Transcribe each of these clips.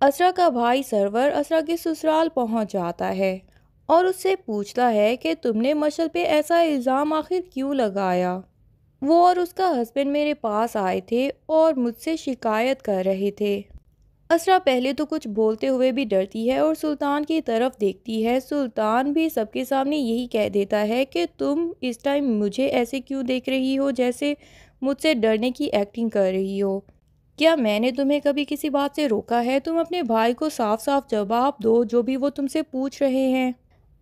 اسرا کا بھائی سرور اسرا کے سسرال پہنچ جاتا ہے اور اس سے پوچھتا ہے کہ تم نے مشعل پہ ایسا الزام آخر کیوں لگایا؟ وہ اور اس کا ہسبینڈ میرے پاس آئے تھے اور مجھ سے شکایت کر رہے تھے۔ اسرا پہلے تو کچھ بولتے ہوئے بھی ڈرتی ہے اور سلطان کی طرف دیکھتی ہے۔ سلطان بھی سب کے سامنے یہی کہہ دیتا ہے کہ تم اس ٹائم مجھے ایسے کیوں دیکھ رہی ہو جیسے مجھ سے ڈرنے کی ایکٹنگ کر رہی ہو؟ کیا میں نے تمہیں کبھی کسی بات سے روکا ہے؟ تم اپنے بھائی کو صاف صاف جواب دو جو بھی وہ تم سے پوچھ رہے ہیں۔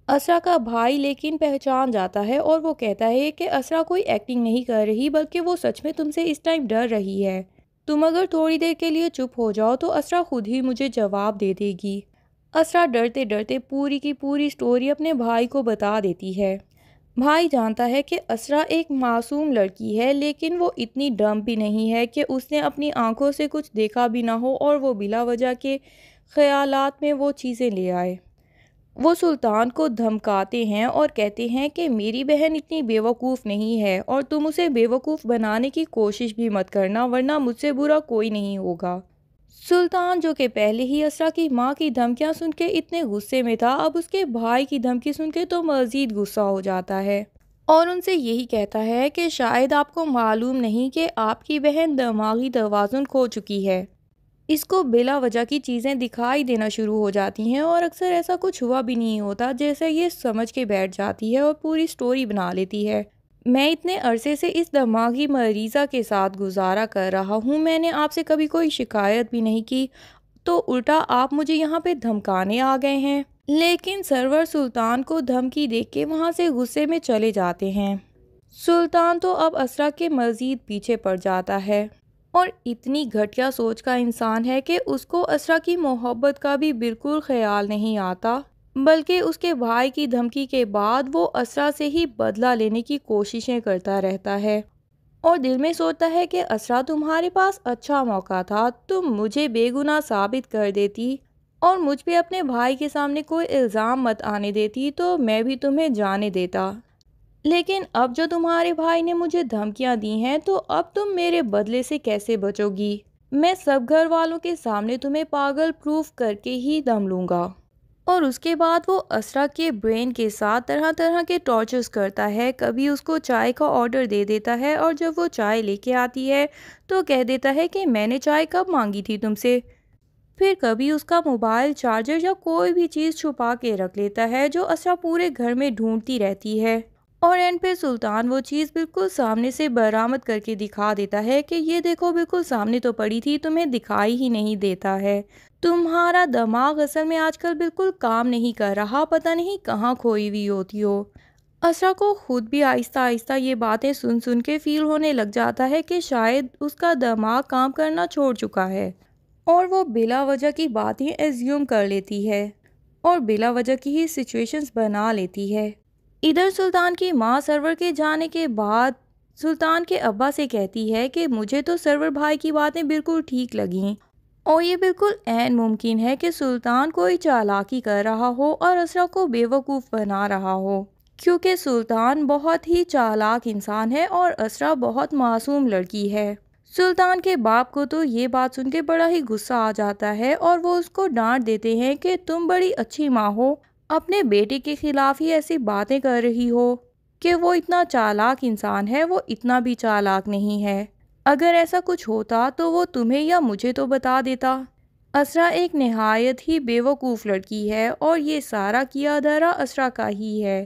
اسرا کا بھائی لیکن پہچان جاتا ہے اور وہ کہتا ہے کہ اسرا کوئی ایکٹنگ نہیں کر رہی بلکہ وہ سچ میں تم سے اس ٹائم ڈر رہی ہے۔ تم اگر تھوڑی دیر کے لیے چپ ہو جاؤ تو اسرا خود ہی مجھے جواب دے دے گی۔ اسرا ڈرتے ڈرتے پوری کی پوری سٹوری اپنے بھائی کو بتا دیتی ہے۔ بھائی جانتا ہے کہ اسرا ایک معصوم لڑکی ہے لیکن وہ اتنی ڈم بھی نہیں ہے کہ اس نے اپنی آنکھوں سے کچھ دیکھا بھی نہ ہو اور وہ بلا وجہ کے خیالات میں وہ چیزیں لے آئے۔ وہ سلطان کو دھمکاتے ہیں اور کہتے ہیں کہ میری بہن اتنی بیوقوف نہیں ہے اور تم اسے بیوقوف بنانے کی کوشش بھی مت کرنا ورنہ مجھ سے برا کوئی نہیں ہوگا۔ سلطان جو کہ پہلے ہی اسرا کی ماں کی دھمکیاں سن کے اتنے غصے میں تھا، اب اس کے بھائی کی دھمکی سن کے تو مزید غصہ ہو جاتا ہے اور ان سے یہی کہتا ہے کہ شاید آپ کو معلوم نہیں کہ آپ کی بہن دماغی توازن کھو چکی ہے۔ اس کو بلا وجہ کی چیزیں دکھائی دینا شروع ہو جاتی ہیں اور اکثر ایسا کچھ ہوا بھی نہیں ہوتا جیسے یہ سمجھ کے بیٹھ جاتی ہے اور پوری سٹوری بنا لیتی ہے۔ میں اتنے عرصے سے اس دماغی مریضہ کے ساتھ گزارا کر رہا ہوں، میں نے آپ سے کبھی کوئی شکایت بھی نہیں کی تو الٹا آپ مجھے یہاں پہ دھمکانے آ گئے ہیں۔ لیکن سرور سلطان کو دھمکی دیکھ کے وہاں سے غصے میں چلے جاتے ہیں۔ سلطان تو اب اسرا کے مزید پیچھے پڑ جاتا ہے اور اتنی گھٹیا سوچ کا انسان ہے کہ اس کو اسرا کی محبت کا بھی بالکل خیال نہیں آتا، بلکہ اس کے بھائی کی دھمکی کے بعد وہ اسرا سے ہی بدلہ لینے کی کوششیں کرتا رہتا ہے اور دل میں سوچتا ہے کہ اسرا تمہارے پاس اچھا موقع تھا، تم مجھے بے گناہ ثابت کر دیتی اور مجھ پہ اپنے بھائی کے سامنے کوئی الزام مت آنے دیتی تو میں بھی تمہیں جانے دیتا۔ لیکن اب جو تمہارے بھائی نے مجھے دھمکیاں دی ہیں تو اب تم میرے بدلے سے کیسے بچو گی؟ میں سب گھر والوں کے سامنے تمہیں پاگل پروف کر کے ہی دم لوں گا۔ اور اس کے بعد وہ اسرا کے برین کے ساتھ طرح طرح کے ٹارچرز کرتا ہے۔ کبھی اس کو چائے کا آرڈر دے دیتا ہے اور جب وہ چائے لے کے آتی ہے تو کہہ دیتا ہے کہ میں نے چائے کب مانگی تھی تم سے۔ پھر کبھی اس کا موبائل چارجر یا کوئی بھی چیز چھپا کے رکھ لیتا ہے جو اسرا پورے گھر میں ڈھونڈتی رہتی ہے اور اینڈ پہ سلطان وہ چیز بالکل سامنے سے برآمد کر کے دکھا دیتا ہے کہ یہ دیکھو بالکل سامنے تو پڑی تھی، تمہیں دکھائی ہی نہیں دیتا ہے۔ تمہارا دماغ اصل میں آج کل بالکل کام نہیں کر رہا، پتہ نہیں کہاں کھوئی ہوئی ہوتی ہو۔ اسرا کو خود بھی آہستہ آہستہ یہ باتیں سن سن کے فیل ہونے لگ جاتا ہے کہ شاید اس کا دماغ کام کرنا چھوڑ چکا ہے اور وہ بلا وجہ کی باتیں ایزیوم کر لیتی ہے اور بلا وجہ کی ہی سچویشنز بنا لیتی ہے۔ ادھر سلطان کی ماں سرور کے جانے کے بعد سلطان کے ابا سے کہتی ہے کہ مجھے تو سرور بھائی کی باتیں بالکل ٹھیک لگیں اور یہ بالکل عین ممکن ہے کہ سلطان کوئی چالاکی کر رہا ہو اور اسرا کو بیوقوف بنا رہا ہو، کیونکہ سلطان بہت ہی چالاک انسان ہے اور اسرا بہت معصوم لڑکی ہے۔ سلطان کے باپ کو تو یہ بات سن کے بڑا ہی غصہ آ جاتا ہے اور وہ اس کو ڈانٹ دیتے ہیں کہ تم بڑی اچھی ماں ہو، اپنے بیٹے کے خلاف ہی ایسی باتیں کر رہی ہو کہ وہ اتنا چالاک انسان ہے، وہ اتنا بھی چالاک نہیں ہے۔ اگر ایسا کچھ ہوتا تو وہ تمہیں یا مجھے تو بتا دیتا۔ اسرا ایک نہایت ہی بیوقوف لڑکی ہے اور یہ سارا کیا دھرا اسرا کا ہی ہے۔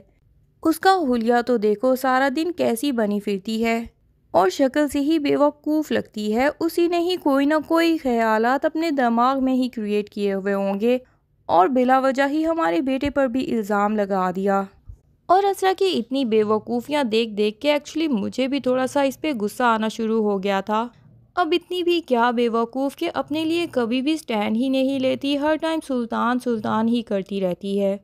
اس کا حلیہ تو دیکھو، سارا دن کیسی بنی پھرتی ہے اور شکل سے ہی بیوقوف لگتی ہے۔ اسی نے ہی کوئی نہ کوئی خیالات اپنے دماغ میں ہی کریٹ کیے ہوئے ہوں گے اور بلا وجہ ہی ہمارے بیٹے پر بھی الزام لگا دیا۔ اور اسرا کی اتنی بیوقوفیاں دیکھ دیکھ کے ایکچولی مجھے بھی تھوڑا سا اس پہ غصہ آنا شروع ہو گیا تھا۔ اب اتنی بھی کیا بیوقوف کہ اپنے لیے کبھی بھی سٹینڈ ہی نہیں لیتی، ہر ٹائم سلطان سلطان ہی کرتی رہتی ہے۔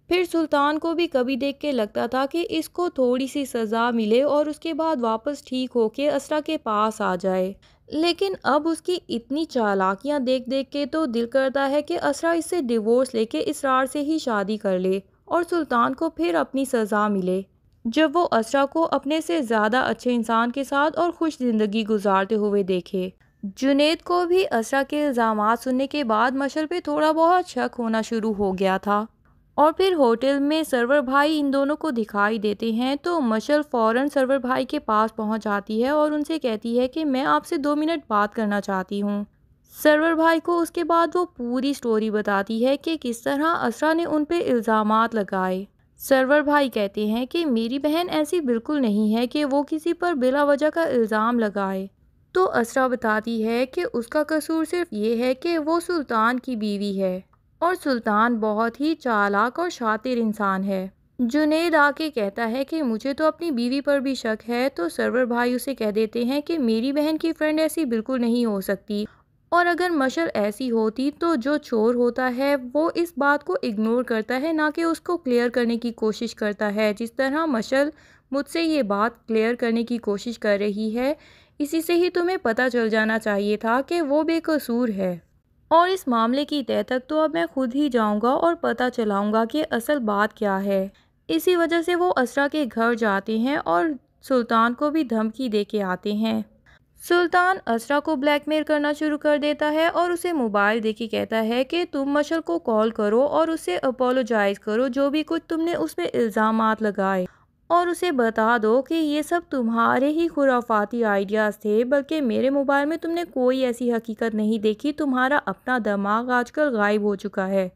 پھر سلطان کو بھی کبھی دیکھ کے لگتا تھا کہ اس کو تھوڑی سی سزا ملے اور اس کے بعد واپس ٹھیک ہو کے اسرا کے پاس آ جائے، لیکن اب اس کی اتنی چالاکیاں دیکھ دیکھ کے تو دل کرتا ہے کہ اسرا اس سے ڈیورس لے کے اسرار سے ہی شادی کر لے اور سلطان کو پھر اپنی سزا ملے جب وہ اسرا کو اپنے سے زیادہ اچھے انسان کے ساتھ اور خوش زندگی گزارتے ہوئے دیکھے۔ جنید کو بھی اسرا کے الزامات سننے کے بعد مشعل پہ تھوڑا بہت شک ہونا شروع ہو گیا تھا، اور پھر ہوٹل میں سرور بھائی ان دونوں کو دکھائی دیتے ہیں تو مشعل فوراً سرور بھائی کے پاس پہنچ جاتی ہے اور ان سے کہتی ہے کہ میں آپ سے 2 منٹ بات کرنا چاہتی ہوں۔ سرور بھائی کو اس کے بعد وہ پوری سٹوری بتاتی ہے کہ کس طرح اسرا نے ان پہ الزامات لگائے۔ سرور بھائی کہتے ہیں کہ میری بہن ایسی بالکل نہیں ہے کہ وہ کسی پر بلا وجہ کا الزام لگائے، تو اسرا بتاتی ہے کہ اس کا قصور صرف یہ ہے کہ وہ سلطان کی بیوی ہے اور سلطان بہت ہی چالاک اور شاطر انسان ہے۔ جنید آ کے کہتا ہے کہ مجھے تو اپنی بیوی پر بھی شک ہے، تو سرور بھائی اسے کہہ دیتے ہیں کہ میری بہن کی فرینڈ ایسی بالکل نہیں ہو سکتی، اور اگر مشعل ایسی ہوتی تو جو چور ہوتا ہے وہ اس بات کو اگنور کرتا ہے، نہ کہ اس کو کلیئر کرنے کی کوشش کرتا ہے، جس طرح مشعل مجھ سے یہ بات کلیئر کرنے کی کوشش کر رہی ہے۔ اسی سے ہی تمہیں پتہ چل جانا چاہیے تھا کہ وہ بے قصور ہے، اور اس معاملے کی تہہ تک تو اب میں خود ہی جاؤں گا اور پتہ چلاؤں گا کہ اصل بات کیا ہے۔ اسی وجہ سے وہ اسرا کے گھر جاتے ہیں اور سلطان کو بھی دھمکی دے کے آتے ہیں۔ سلطان اسرا کو بلیک میل کرنا شروع کر دیتا ہے اور اسے موبائل دے کے کہتا ہے کہ تم مشعل کو کال کرو اور اسے اپولوجائز کرو جو بھی کچھ تم نے اس پہ الزامات لگائے، اور اسے بتا دو کہ یہ سب تمہارے ہی خرافاتی آئیڈیاز تھے، بلکہ میرے موبائل میں تم نے کوئی ایسی حقیقت نہیں دیکھی، تمہارا اپنا دماغ آج کل غائب ہو چکا ہے۔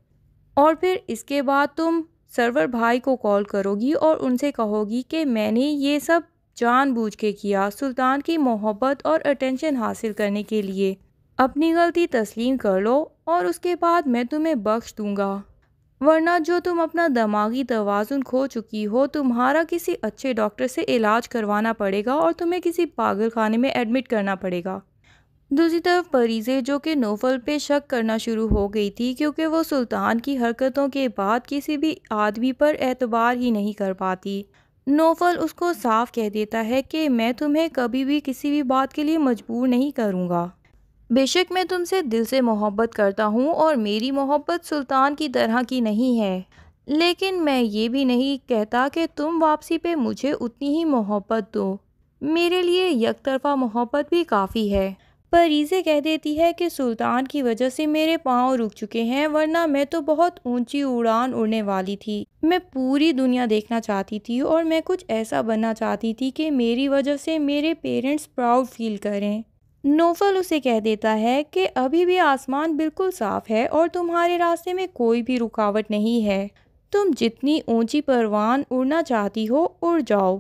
اور پھر اس کے بعد تم سرور بھائی کو کال کرو گی اور ان سے کہو گی کہ میں نے یہ سب جان بوجھ کے کیا، سلطان کی محبت اور اٹینشن حاصل کرنے کے لیے۔ اپنی غلطی تسلیم کر لو اور اس کے بعد میں تمہیں بخش دوں گا، ورنہ جو تم اپنا دماغی توازن کھو چکی ہو، تمہارا کسی اچھے ڈاکٹر سے علاج کروانا پڑے گا اور تمہیں کسی پاگل خانے میں ایڈمٹ کرنا پڑے گا۔ دوسری طرف پریزے، جو کہ نوفل پہ شک کرنا شروع ہو گئی تھی کیونکہ وہ سلطان کی حرکتوں کے بعد کسی بھی آدمی پر اعتبار ہی نہیں کر پاتی، نوفل اس کو صاف کہہ دیتا ہے کہ میں تمہیں کبھی بھی کسی بھی بات کے لیے مجبور نہیں کروں گا۔ بے شک میں تم سے دل سے محبت کرتا ہوں اور میری محبت سلطان کی طرح کی نہیں ہے، لیکن میں یہ بھی نہیں کہتا کہ تم واپسی پہ مجھے اتنی ہی محبت دو، میرے لیے یک طرفہ محبت بھی کافی ہے۔ پریزے کہہ دیتی ہے کہ سلطان کی وجہ سے میرے پاؤں رک چکے ہیں، ورنہ میں تو بہت اونچی اڑان اڑنے والی تھی، میں پوری دنیا دیکھنا چاہتی تھی اور میں کچھ ایسا بننا چاہتی تھی کہ میری وجہ سے میرے پیرنٹس پراؤڈ فیل کریں۔ نوفل اسے کہہ دیتا ہے کہ ابھی بھی آسمان بالکل صاف ہے اور تمہارے راستے میں کوئی بھی رکاوٹ نہیں ہے، تم جتنی اونچی پروان اڑنا چاہتی ہو اڑ جاؤ،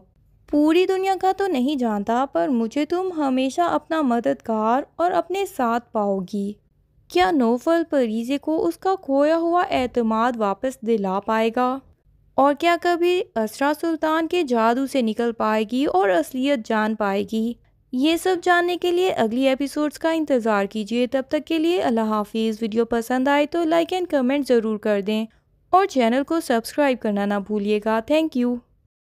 پوری دنیا کا تو نہیں جانتا پر مجھے تم ہمیشہ اپنا مددگار اور اپنے ساتھ پاؤ گی۔ کیا نوفل پریزے کو اس کا کھویا ہوا اعتماد واپس دلا پائے گا؟ اور کیا کبھی اسرا سلطان کے جادو سے نکل پائے گی اور اصلیت جان پائے گی؟ یہ سب جاننے کے لیے اگلی ایپیسوڈز کا انتظار کیجیے۔ تب تک کے لیے اللہ حافظ۔ ویڈیو پسند آئے تو لائک اینڈ کمنٹ ضرور کر دیں اور چینل کو سبسکرائب کرنا نہ بھولیے گا۔ Thank you.